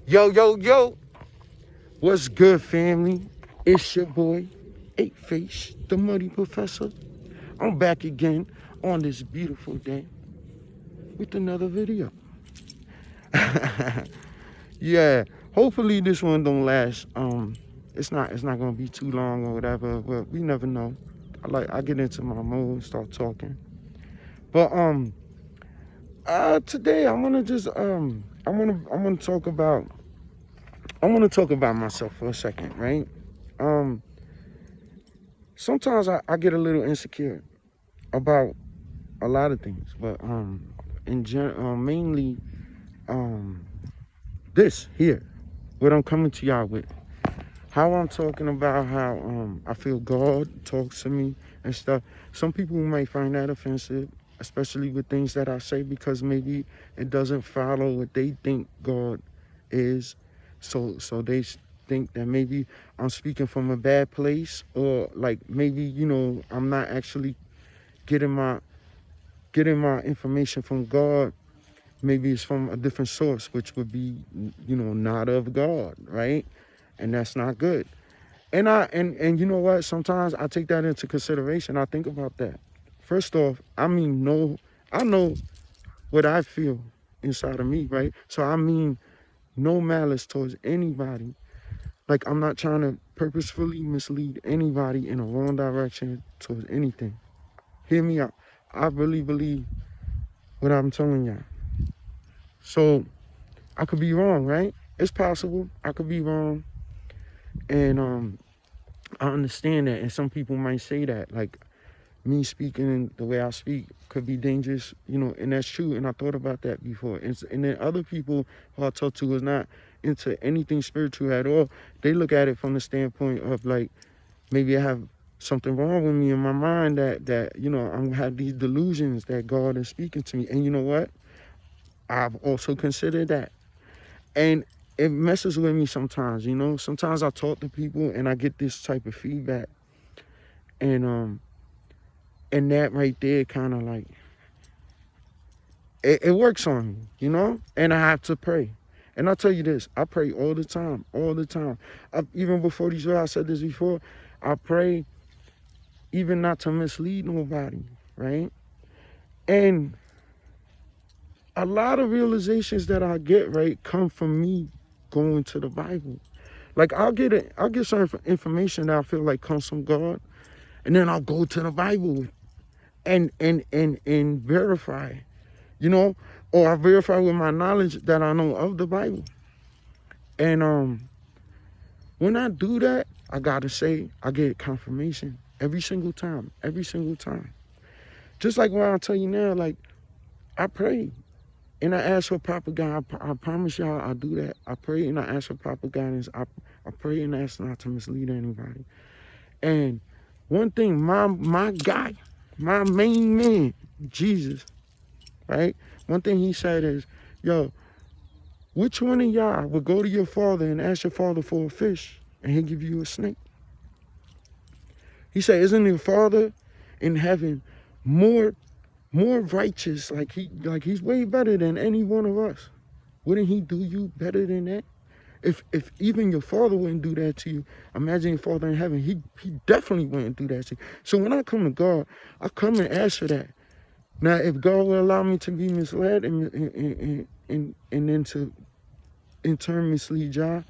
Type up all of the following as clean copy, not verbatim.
Yo, yo, yo. What's good, family? It's your boy, A.E.P, the Muddy Professor. I'm back again on this beautiful day with another video. Yeah, hopefully this one don't last. It's not gonna be too long or whatever, but we never know. I get into my mode, start talking. But today I wanna talk about myself for a second, right? Um Sometimes I get a little insecure about a lot of things, but mainly um this here, what I'm coming to y'all with. How I'm talking about how I feel God talks to me and stuff. Some people might find that offensive, especially with things that I say, because maybe it doesn't follow what they think God is. So they think that maybe I'm speaking from a bad place, or like maybe I'm not actually getting my information from God. Maybe it's from a different source, which would be not of God, right? And that's not good. And you know what? Sometimes I take that into consideration. I think about that. First off, I know what I feel inside of me, right? So I mean no malice towards anybody. Like, I'm not trying to purposefully mislead anybody in a wrong direction towards anything. Hear me out. I really believe what I'm telling y'all. So I could be wrong, right? It's possible I could be wrong. And I understand that. And some people might say that, like, me speaking the way I speak could be dangerous, and that's true. And I thought about that before. And then other people who I talk to is not into anything spiritual at all. They look at it from the standpoint of, like, maybe I have something wrong with me in my mind, that I'm have these delusions that God is speaking to me. And you know what? I've also considered that. And it messes with me sometimes, Sometimes I talk to people and I get this type of feedback. And that right there kind of like it works on me, and I have to pray. And I'll tell you this, I pray all the time, all the time. Even before these videos, I said this before, I pray even not to mislead nobody, right? And a lot of realizations that I get, right, come from me going to the Bible. Like, I'll get some information that I feel like comes from God, and then I'll go to the Bible and verify, or I verify with my knowledge that I know of the Bible. And when I do that, I gotta say I get confirmation every single time, every single time. Just like what I'll tell you now, like, I pray and I ask for proper guidance. I promise y'all I do that. I pray and I ask for proper guidance. I pray and ask not to mislead anybody. And one thing, my guy, my main man, Jesus, right? One thing he said is, yo, which one of y'all would go to your father and ask your father for a fish and he'll give you a snake? He said, isn't your father in heaven more righteous? Like he's way better than any one of us. Wouldn't he do you better than that? If even your father wouldn't do that to you, imagine your father in heaven. He definitely wouldn't do that to you. So when I come to God, I come and ask for that. Now, if God will allow me to be misled and then to in turn mislead y'all,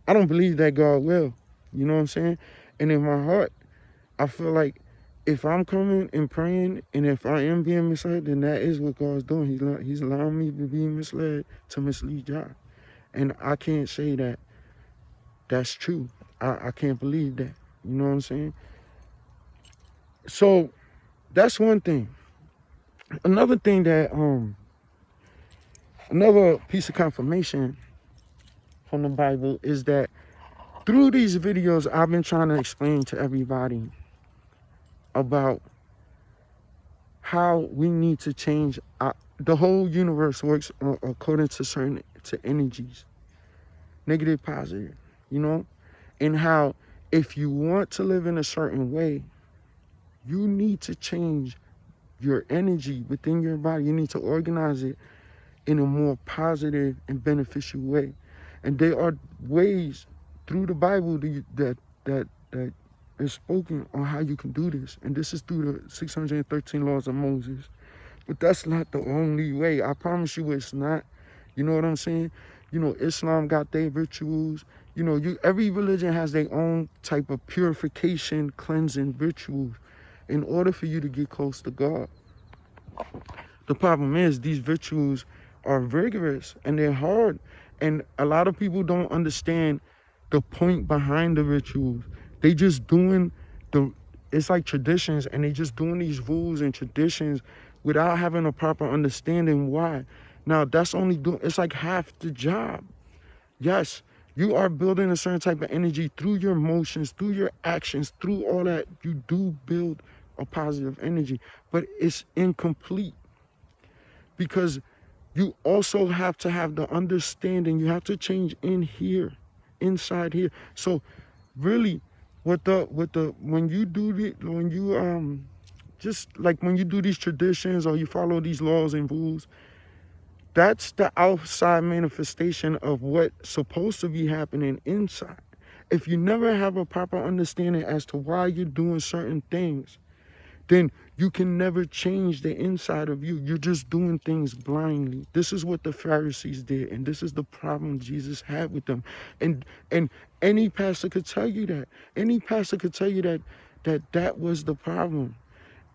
I don't believe that God will. You know what I'm saying? And in my heart, I feel like if I'm coming and praying, and if I am being misled, then that is what God's doing. He's allowing me to be misled to mislead y'all. And I can't say that that's true. I can't believe that. You know what I'm saying? So that's one thing. Another thing that another piece of confirmation from the Bible is that through these videos, I've been trying to explain to everybody about how we need to change. The whole universe works according to certain energies, negative, positive, and how if you want to live in a certain way, you need to change your energy within your body. You need to organize it in a more positive and beneficial way. And there are ways through the Bible that is spoken on how you can do this. And this is through the 613 laws of Moses. But that's not the only way. I promise you it's not. You know what I'm saying? You know, Islam got their rituals. You know, every religion has their own type of purification, cleansing rituals in order for you to get close to God. The problem is these rituals are rigorous and they're hard. And a lot of people don't understand the point behind the rituals. They just doing it's like traditions, and they just doing these rules and traditions without having a proper understanding why. Now that's only it's like half the job. Yes, you are building a certain type of energy through your emotions, through your actions, through all that. You do build a positive energy, but it's incomplete because you also have to have the understanding. You have to change in here, inside here. So really, when you do just like when you do these traditions or you follow these laws and rules, that's the outside manifestation of what's supposed to be happening inside. If you never have a proper understanding as to why you're doing certain things, then you can never change the inside of you. You're just doing things blindly. This is what the Pharisees did, and this is the problem Jesus had with them. And any pastor could tell you that. Any pastor could tell you that was the problem.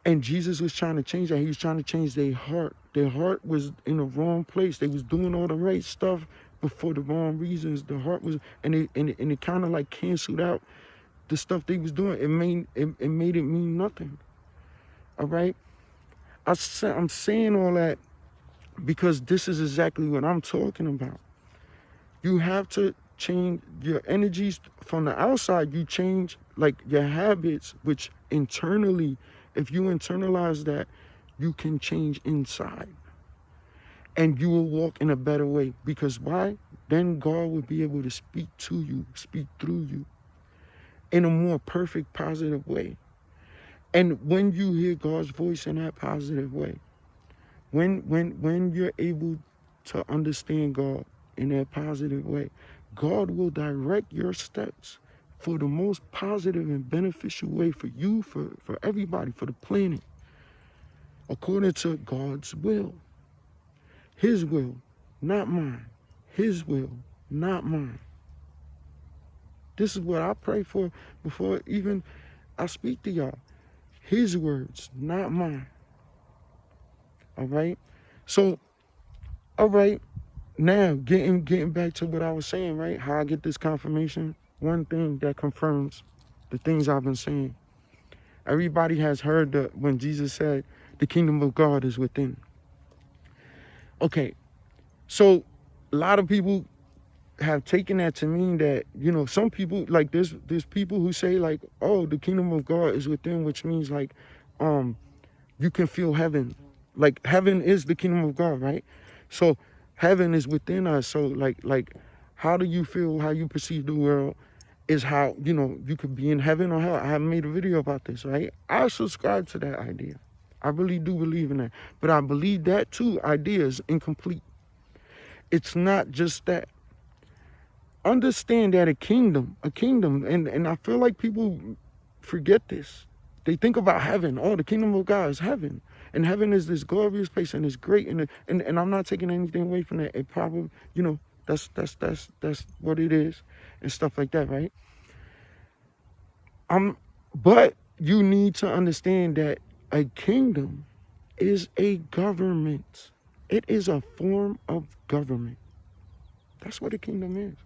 And Jesus was trying to change that. He was trying to change their heart. Their heart was in the wrong place. They was doing all the right stuff, but for the wrong reasons. The heart was, and it kind of like canceled out the stuff they was doing. It made it mean nothing. All right? I'm saying all that because this is exactly what I'm talking about. You have to change your energies from the outside. You change like your habits, which internally, if you internalize that, you can change inside. And you will walk in a better way. Because why? Then God will be able to speak to you, speak through you in a more perfect, positive way. And when you hear God's voice in that positive way, when you're able to understand God in that positive way, God will direct your steps for the most positive and beneficial way for you, for everybody, for the planet, according to God's will. His will, not mine. His will, not mine. This is what I pray for before even I speak to y'all. His words, not mine. All right? So, all right, now getting back to what I was saying, right? How I get this confirmation. One thing that confirms the things I've been saying. Everybody has heard when Jesus said, the kingdom of God is within. Okay, so a lot of people have taken that to mean that, you know, some people, like there's people who say like, oh, the kingdom of God is within, which means like, you can feel heaven. Like heaven is the kingdom of God, right? So heaven is within us. So like how do you feel, how you perceive the world is how, you know, you could be in heaven or hell. I have made a video about this, right? I subscribe to that idea. I really do believe in that. But I believe that too, idea is incomplete. It's not just that. Understand that a kingdom, and I feel like people forget this. They think about heaven. Oh, the kingdom of God is heaven. And heaven is this glorious place and it's great. And I'm not taking anything away from that. It probably, you know, that's what it is and stuff like that, right? But you need to understand that a kingdom is a government. It is a form of government. That's what a kingdom is.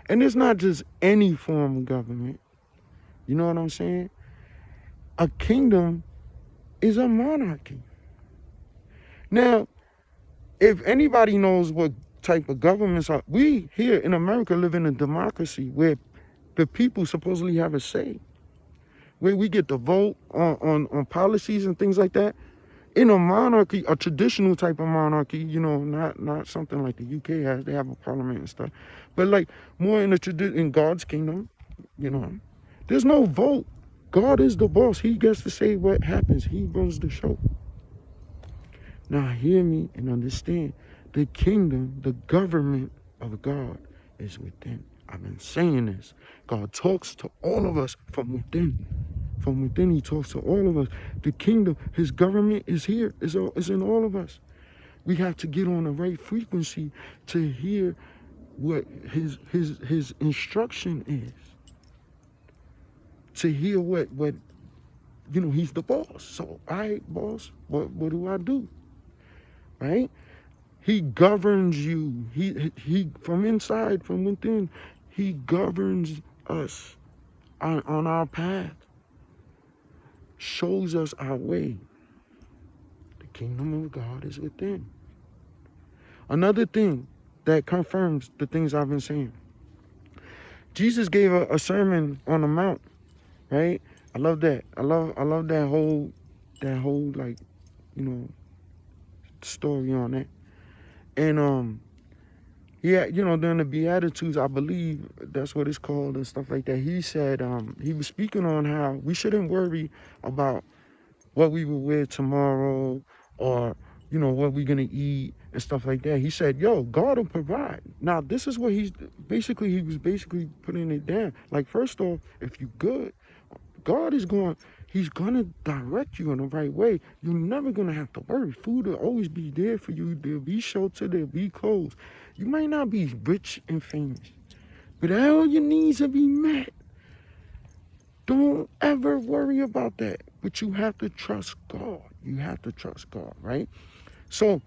And it's not just any form of government. You know what I'm saying? A kingdom is a monarchy. Now, if anybody knows what type of governments are, we here in America live in a democracy where the people supposedly have a say, where we get to vote on policies and things like that. In a monarchy, a traditional type of monarchy, you know, not something like the UK has, they have a parliament and stuff, but like more in in God's kingdom, you know, there's no vote. God is the boss. He gets to say what happens. He runs the show. Now hear me and understand. The kingdom, the government of God is within. I've been saying this. God talks to all of us from within. From within, he talks to all of us. The kingdom, his government is here. Is in all of us. We have to get on the right frequency to hear what his instruction is. To hear what he's the boss. So, all right, boss, what do I do? Right? He governs you. He from inside, from within, he governs us on our path, shows us our way. The kingdom of God is within. Another thing that confirms the things I've been saying. Jesus gave a sermon on the mount, right? I love that. I love that whole like, story on that. And yeah, during the Beatitudes, I believe that's what it's called and stuff like that. He said, he was speaking on how we shouldn't worry about what we will wear tomorrow or, what we're going to eat and stuff like that. He said, yo, God will provide. Now, this is what he was basically putting it down. Like, first off, if you good, God is he's going to direct you in the right way. You're never going to have to worry. Food will always be there for you. There'll be shelter. There'll be clothes. You might not be rich and famous, but all your needs will be met. Don't ever worry about that. But you have to trust God. You have to trust God, right? So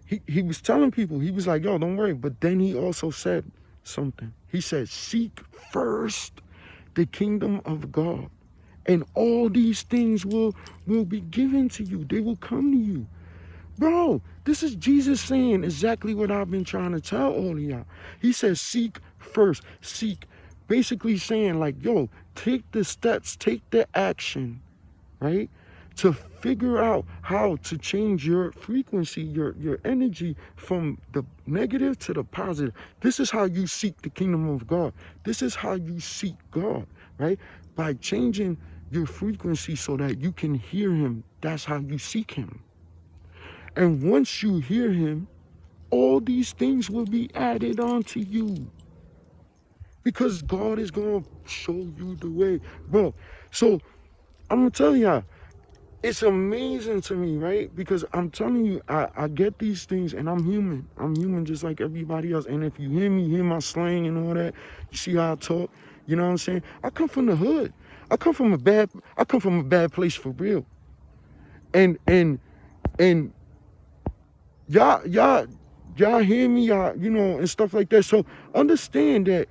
he was telling people, he was like, yo, don't worry. But then he also said something. He said, seek first the kingdom of God, and all these things will be given to you. They will come to you. Bro, this is Jesus saying exactly what I've been trying to tell all of y'all. He says, seek first. Seek. Basically saying like, yo, take the steps, take the action, right? To figure out how to change your frequency, your energy from the negative to the positive. This is how you seek the kingdom of God. This is how you seek God, right? By changing your frequency so that you can hear him. That's how you seek him. And once you hear him, all these things will be added onto you. Because God is going to show you the way. Bro, so I'm going to tell y'all, it's amazing to me, right? Because I'm telling you, I get these things and I'm human. I'm human just like everybody else. And if you hear my slang and all that, you see how I talk, you know what I'm saying? I come from the hood. I come from a bad place for real. And y'all hear me, y'all, and stuff like that. So understand that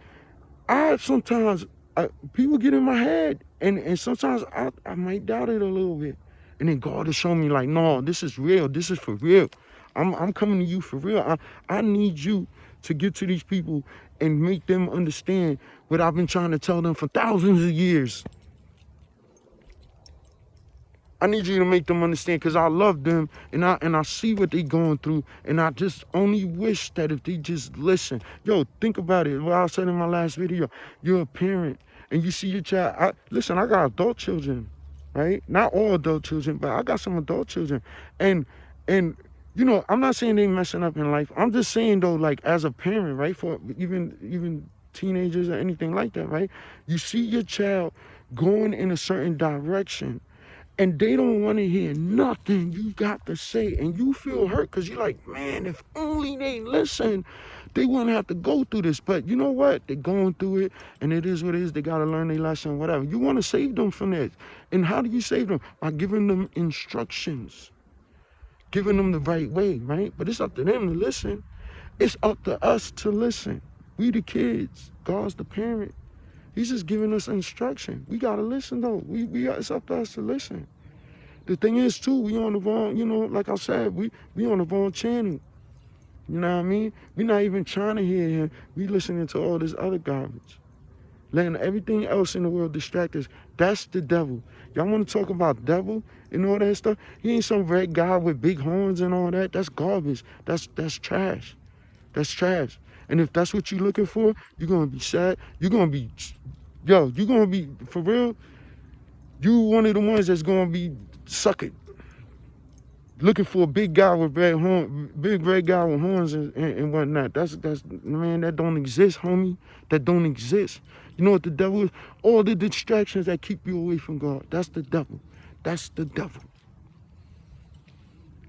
people get in my head, and sometimes I might doubt it a little bit. And then God has shown me like, no, this is real. This is for real. I'm coming to you for real. I need you to get to these people and make them understand what I've been trying to tell them for thousands of years. I need you to make them understand because I love them and I see what they're going through, and I just only wish that if they just listen. Yo, think about it. What I said in my last video, you're a parent and you see your child. Listen, I got adult children, right? Not all adult children, but I got some adult children. And I'm not saying they messing up in life. I'm just saying though, like as a parent, right? For even teenagers or anything like that, right? You see your child going in a certain direction, and they don't want to hear nothing you got to say. And you feel hurt because you're like, man, if only they listen, they wouldn't have to go through this. But you know what? They're going through it, and it is what it is. They got to learn their lesson, whatever. You want to save them from that. And how do you save them? By giving them instructions, giving them the right way, right? But it's up to them to listen. It's up to us to listen. We the kids. God's the parent. He's just giving us instruction. We got to listen, though. It's up to us to listen. The thing is, too, we on the wrong, like I said, we on the wrong channel. You know what I mean? We not even trying to hear him. We listening to all this other garbage. Letting everything else in the world distract us. That's the devil. Y'all want to talk about devil and all that stuff? He ain't some red guy with big horns and all that. That's garbage. That's trash. That's trash. And if that's what you're looking for, you're going to be sad. You're going to be, you're going to be, for real, you one of the ones that's going to be sucking. looking for a big guy with big red guy with horns and whatnot. That's man, that don't exist, homie. That don't exist. You know what the devil is? All the distractions that keep you away from God. That's the devil. That's the devil.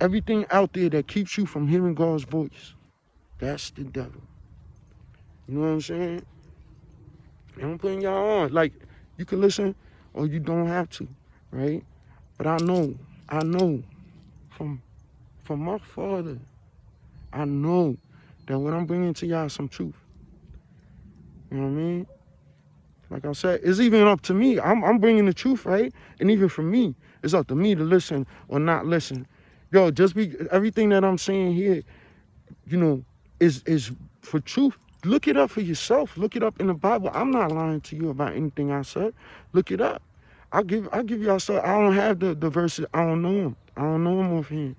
Everything out there that keeps you from hearing God's voice. That's the devil. You know what I'm saying? And I'm putting y'all on. Like, you can listen or you don't have to, right? But I know from my father, I know that what I'm bringing to y'all is some truth. You know what I mean? Like I said, it's even up to me. I'm bringing the truth, right? And even for me, it's up to me to listen or not listen. Yo, everything that I'm saying here, you know, is for truth. Look it up for yourself. Look it up in the Bible. I'm not lying to you about anything I said. Look it up. I'll give y'all stuff. I don't have the verses. I don't know them. I don't know them offhand.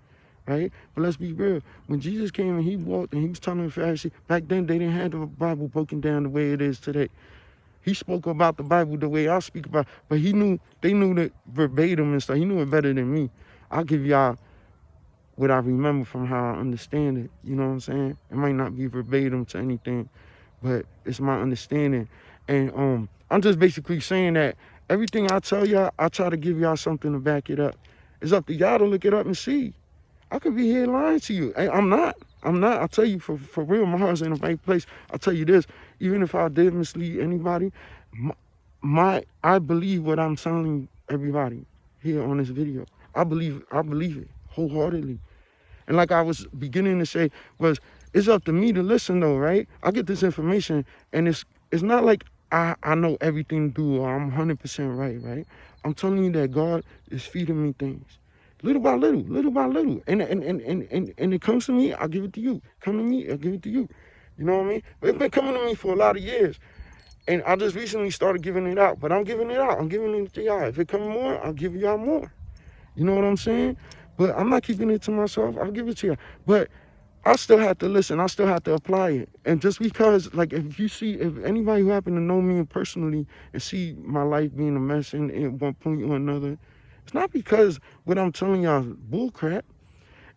Right? But let's be real. When Jesus came and he walked and he was telling the Pharisees, back then they didn't have the Bible broken down the way it is today. He spoke about the Bible the way I speak about, but they knew that verbatim and stuff. He knew it better than me. I'll give y'all what I remember from how I understand it. You know what I'm saying? It might not be verbatim to anything, but it's my understanding. And I'm just basically saying that everything I tell y'all, I try to give y'all something to back it up. It's up to y'all to look it up and see. I could be here lying to you. I'm not. I'll tell you for real, my heart's in the right place. I'll tell you this, even if I did mislead anybody, I believe what I'm telling everybody here on this video. I believe it wholeheartedly. And like I was beginning to say, it's up to me to listen though, right? I get this information and it's not like I know everything to do or I'm 100% right? I'm telling you that God is feeding me things. Little by little, little by little. And it comes to me, I'll give it to you. Come to me, I'll give it to you. You know what I mean? But it's been coming to me for a lot of years. And I just recently started giving it out. But I'm giving it out. I'm giving it to y'all. If it comes more, I'll give y'all more. You know what I'm saying? But I'm not keeping it to myself. I'll give it to you. But I still have to listen. I still have to apply it. And just because, like, if anybody who happen to know me personally and see my life being a mess at one point or another, it's not because what I'm telling y'all is bullcrap.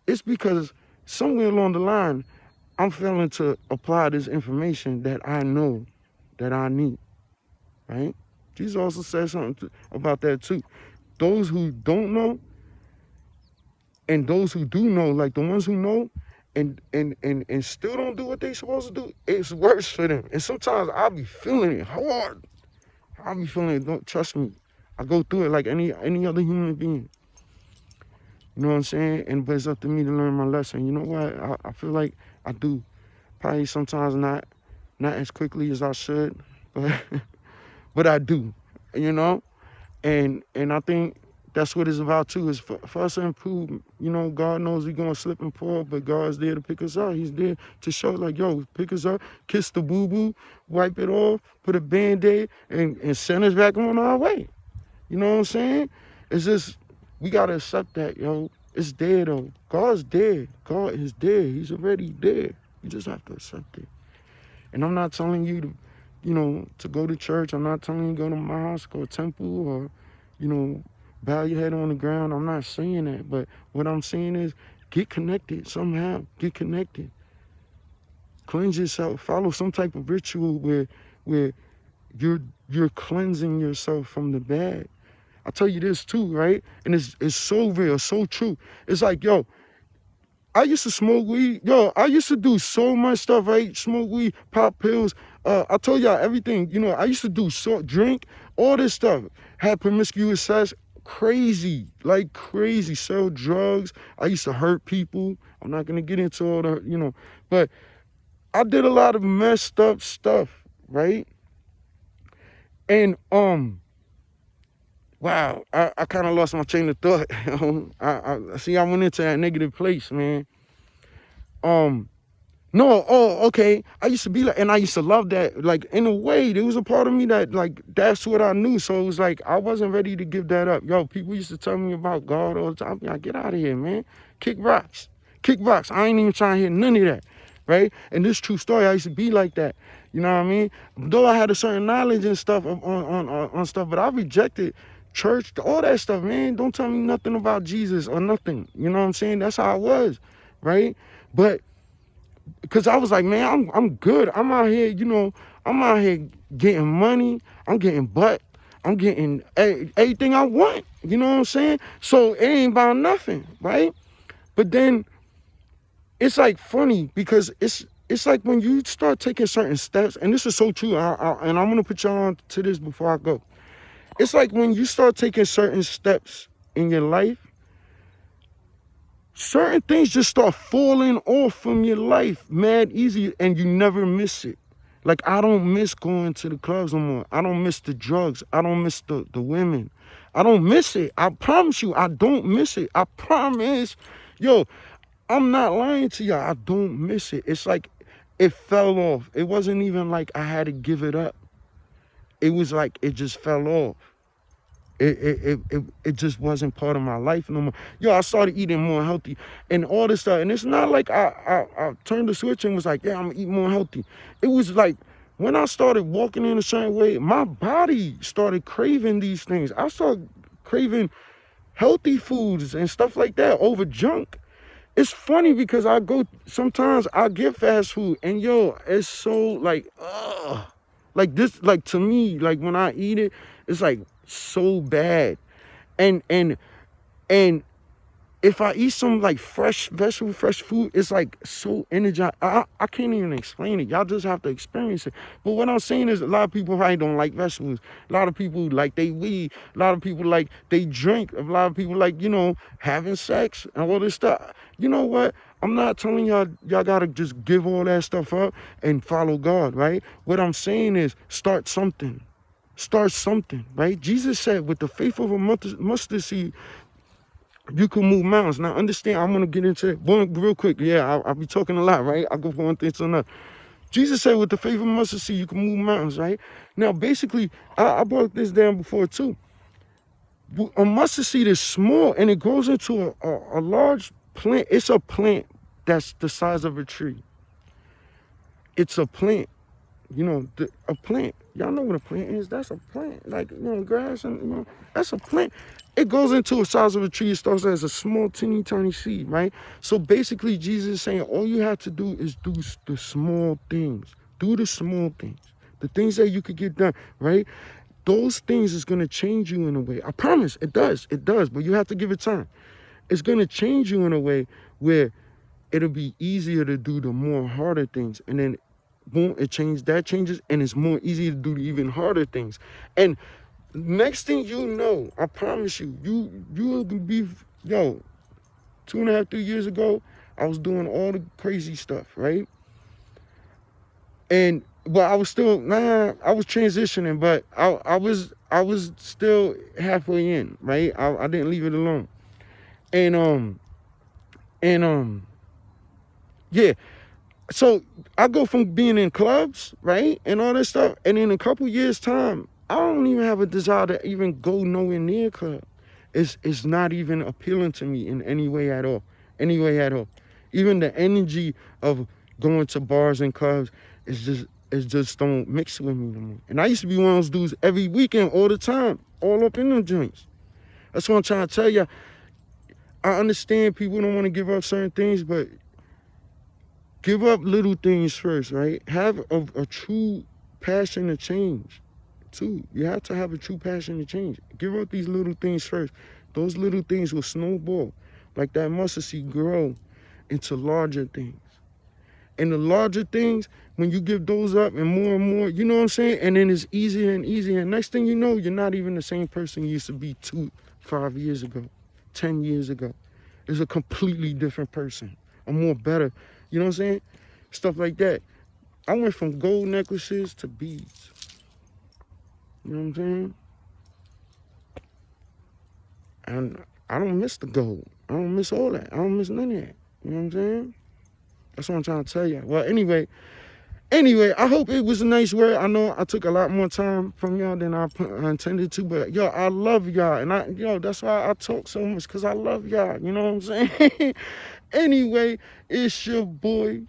It's because somewhere along the line, I'm failing to apply this information that I know that I need, right? Jesus also said something about that too. Those who don't know and those who do know, like the ones who know and still don't do what they supposed to do, it's worse for them. And sometimes I'll be feeling it hard. I'll be feeling it. Don't trust me. I go through it like any other human being. You know what I'm saying? But it's up to me to learn my lesson. You know what? I feel like I do. Probably sometimes not as quickly as I should, but but I do. You know? And I think that's what it's about too, is for us to improve. You know, God knows we're gonna slip and fall, but God's there to pick us up. He's there to show, like, yo, pick us up, kiss the boo-boo, wipe it off, put a band-aid, and send us back on our way. You know what I'm saying? It's just, we gotta accept that, yo. It's there though. God's there. God is there. He's already there. You just have to accept it. And I'm not telling you to, to go to church. I'm not telling you to go to mosque or temple or, bow your head on the ground. I'm not saying that. But what I'm saying is get connected somehow. Get connected. Cleanse yourself. Follow some type of ritual where you're cleansing yourself from the bad. I tell you this too, right? And it's so real, so true. It's like, yo, I used to smoke weed. Yo, I used to do so much stuff, right? Smoke weed, pop pills. I told y'all everything. I used to do drink, all this stuff. Had promiscuous sex, crazy, like crazy. Sell drugs. I used to hurt people. I'm not gonna get into all the, but I did a lot of messed up stuff, right? And wow, I kind of lost my train of thought. I see. I went into that negative place, man. No, okay. I used to be like, and I used to love that. Like, in a way, there was a part of me that, like, that's what I knew. So it was like, I wasn't ready to give that up. Yo, people used to tell me about God all the time. I'd be like, get out of here, man. Kick rocks. Kick rocks. I ain't even trying to hear none of that, right? And this true story, I used to be like that. You know what I mean? Though I had a certain knowledge and stuff on stuff, but I rejected church, all that stuff, man. Don't tell me nothing about Jesus or nothing. You know what I'm saying? That's how I was, right? But because I was like, man, I'm good. I'm out here, I'm out here getting money. I'm getting butt. I'm getting everything I want. You know what I'm saying? So it ain't about nothing, right? But then it's like funny because it's like when you start taking certain steps, and this is so true. And I'm gonna put y'all on to this before I go. It's like when you start taking certain steps in your life, certain things just start falling off from your life mad easy, and you never miss it. Like, I don't miss going to the clubs no more. I don't miss the drugs. I don't miss the women. I don't miss it. I promise you, I don't miss it. I promise. Yo, I'm not lying to y'all. I don't miss it. It's like it fell off. It wasn't even like I had to give it up. It was like it just fell off. It just wasn't part of my life no more. Yo, I started eating more healthy and all this stuff. And it's not like I turned the switch and was like, yeah, I'm gonna eat more healthy. It was like when I started walking in a certain way, my body started craving these things. I started craving healthy foods and stuff like that over junk. It's funny because sometimes I get fast food and yo, it's so like, ugh. Like this, like to me, like when I eat it, it's like so bad. And and and if I eat some like fresh vegetable, fresh food, it's like so energized. I can't even explain it. Y'all just have to experience it. But what I'm saying is a lot of people probably don't like vegetables. A lot of people like they weed. A lot of people like they drink. A lot of people like, having sex and all this stuff. You know what? I'm not telling y'all gotta just give all that stuff up and follow God, right? What I'm saying is start something. Start something, right? Jesus said with the faith of a mustard seed, you can move mountains. Now, understand, I'm going to get into it one real quick. Yeah, I'll be talking a lot, right? I'll go from one thing to another. Jesus said, with the faith of mustard seed, you can move mountains, right? Now, basically, I broke this down before, too. A mustard seed is small, and it grows into a large plant. It's a plant that's the size of a tree. It's a plant. A plant. Y'all know what a plant is. That's a plant. Like, grass and, that's a plant. It goes into the size of a tree. It starts as a small, teeny, tiny seed, right? So basically, Jesus is saying all you have to do is do the small things. Do the small things. The things that you could get done, right? Those things is going to change you in a way. I promise. It does. It does. But you have to give it time. It's going to change you in a way where it'll be easier to do the more harder things. And then boom, that changes, and it's more easy to do even harder things. And next thing you know, I promise you, you will be, 2.5, 3 years ago, I was doing all the crazy stuff, right? But I was still, I was transitioning, but I was still halfway in, right? I didn't leave it alone. And yeah. So I go from being in clubs, right, and all that stuff, and in a couple years' time, I don't even have a desire to even go nowhere near a club. It's not even appealing to me in any way at all. Any way at all. Even the energy of going to bars and clubs is just don't mix with me anymore. And I used to be one of those dudes every weekend, all the time, all up in them joints. That's what I'm trying to tell you. I understand people don't want to give up certain things, but give up little things first, right? Have a true passion to change, too. You have to have a true passion to change. Give up these little things first. Those little things will snowball, like that mustard seed, grow into larger things. And the larger things, when you give those up and more, you know what I'm saying? And then it's easier and easier. And next thing you know, you're not even the same person you used to be 5 years ago, 10 years ago. It's a completely different person, a more better, you know what I'm saying? Stuff like that. I went from gold necklaces to beads. You know what I'm saying? And I don't miss the gold. I don't miss all that. I don't miss none of that. You know what I'm saying? That's what I'm trying to tell you. Well, anyway, I hope it was a nice word. I know I took a lot more time from y'all than I intended to, but yo, I love y'all. And that's why I talk so much, because I love y'all. You know what I'm saying? Anyway, it's your boy,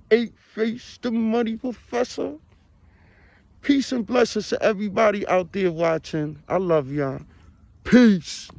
8-Face, the Muddy Professor. Peace and blessings to everybody out there watching. I love y'all. Peace.